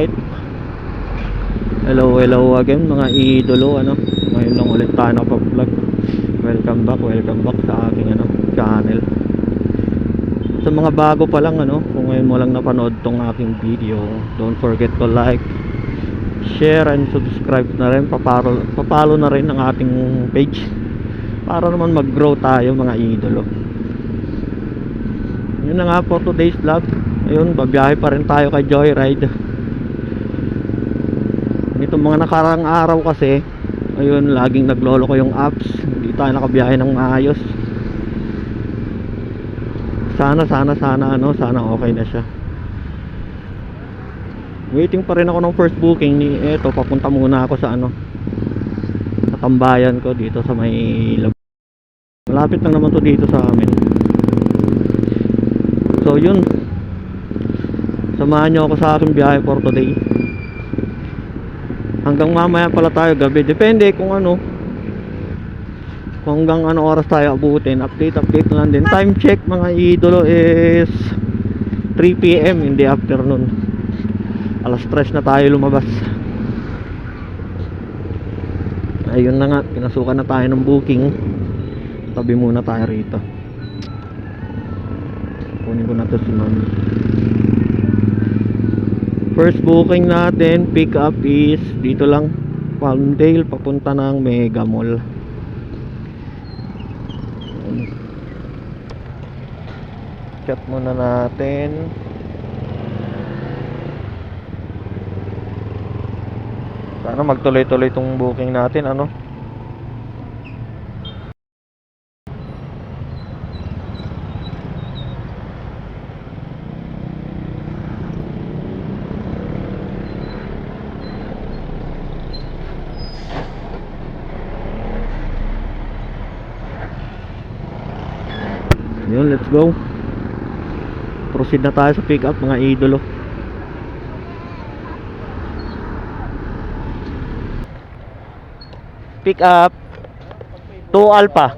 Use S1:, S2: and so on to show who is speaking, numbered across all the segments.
S1: Alright. Hello again mga idolo, ngayon lang ulit tayo nakapag-vlog. Welcome back sa aking channel. Sa mga bago pa lang, kung ngayon mo lang napanood tong aking video, don't forget to like, share and subscribe na rin. Papalo na rin ang ating page para naman mag-grow tayo mga idolo. Yun na nga for today's vlog. Ayun, babiyahe pa rin tayo kay Joyride. Nitong mga nakarang araw kasi, ayun, laging naglolo ko yung apps. Hindi tayo nakabiyahe ng maayos. Sana okay na siya. Waiting pa rin ako ng first booking ni eto, papunta muna ako sa sa tambayan ko dito sa may malapit lang naman to dito sa amin. So yun, samahan nyo ako sa aking biyahe for today. Hanggang mamaya pala tayo gabi, depende kung kung hanggang oras tayo abutin. Update na lang din. Time check mga idolo is 3 PM in the afternoon. Alas 3 na tayo lumabas. Ayun na nga, pinasukan na tayo ng booking. Tabi muna tayo rito. Kunin ko na to si ma'am. First booking natin, pick up is dito lang, Palmdale papunta ng Mega Mall. Chat muna natin. Sana magtuloy-tuloy tong booking natin, Yun, let's go. Proceed na tayo sa pick up mga idolo. Pick up 2 Alpha.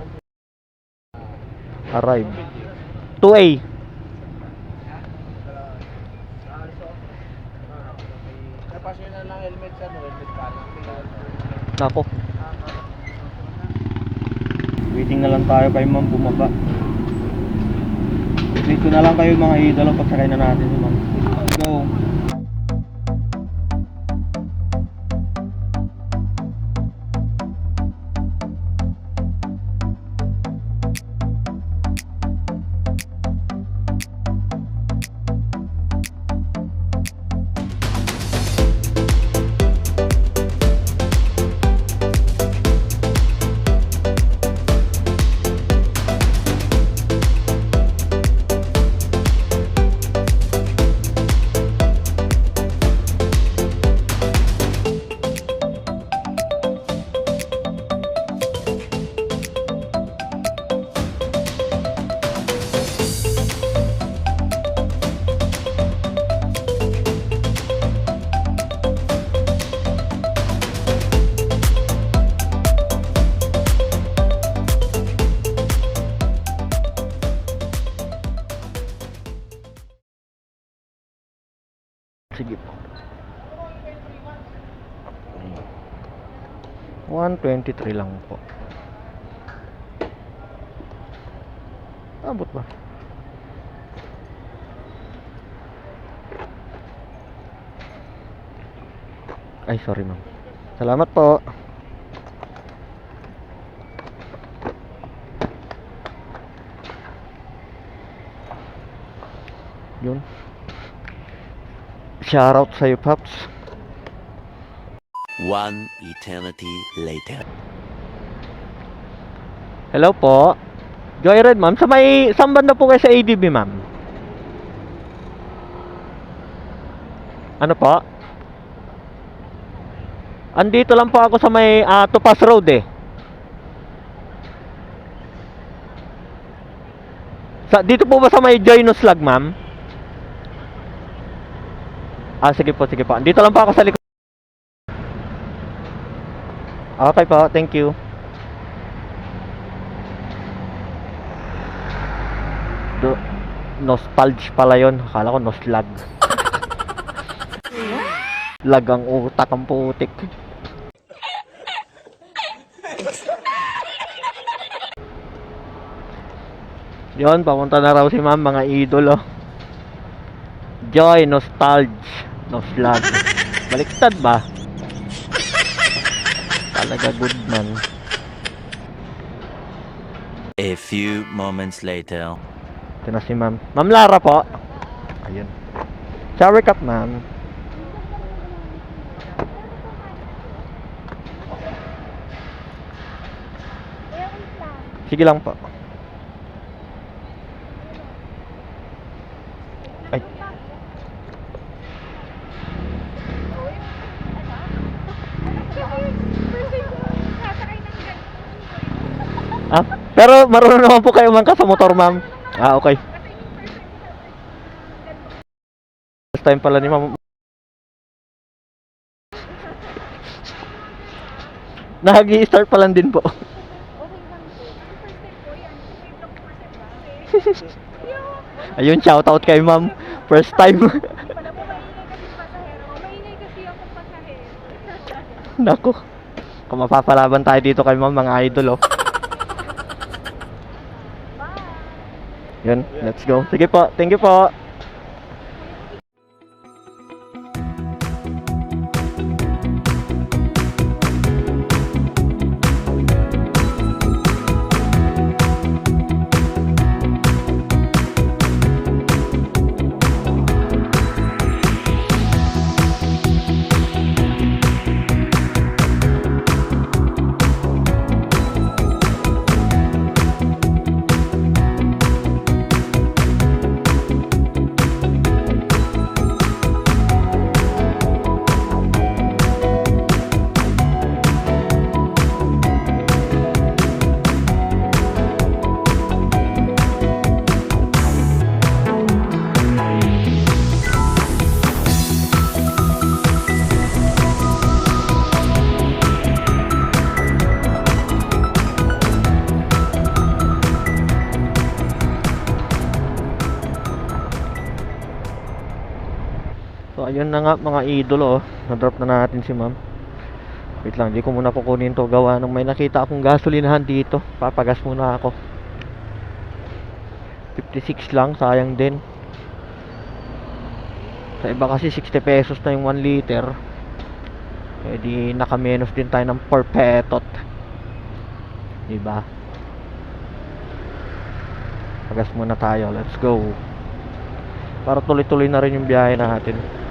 S1: Arrive 2A.
S2: Tapos yun na lang helmet sa helmet pa lang.
S1: Nako. Waiting na lang tayo kay ma'am bumaba. Dito na lang kayo mga idolo, pagsakay na natin si ma'am. Let's go. Sige po. 123 lang po. Abot ba? Ay, sorry ma'am. Salamat po. Yun. Shoutout sa'yo, Paps.
S3: One eternity later.
S1: Hello po. Joyride, ma'am. Saan banda po kayo sa ADB, ma'am? Ano po? Andito lang po ako sa may Tupas Road eh. Dito po ba sa may Joynos Lag, ma'am? Sige po. Dito lang po ako sa likod. Okay po, thank you. Nostalgia pala yun. Akala ko nostlag. Lagang utak ang putik. Yon, papunta na raw si ma'am, mga idol, oh. Joy, nostalgia, nostlag. Baliktad ba? Talaga good man.
S3: A few moments later.
S1: Ito na si ma'am. Ma'am Lara po. Ayun. Shower cup, ma'am. Sige lang po. Ay. Ah, pero marunong naman po kayo mangka sa motor, ma'am. Ah, okay. First time pala ni ma'am. Nag-i-start pa lang din po. Ayun, shoutout kay ma'am. First time. Naku. Kung mapapalaban tayo dito kay ma'am, mga idol, oh. Yun, let's go. Sige po, thank you po. So ayun na nga mga idol, oh. Na-drop na natin si ma'am. Wait lang, di ko muna kukunin to, gawa nung may nakita akong gasolinahan dito. Papagas muna ako. 56 lang, sayang din. Sa iba kasi 60 pesos na yung 1 liter. Eh di nakamenos din tayo ng 4 petot. Diba? Pagas muna tayo, let's go. Para tuloy-tuloy na rin yung biyahe natin.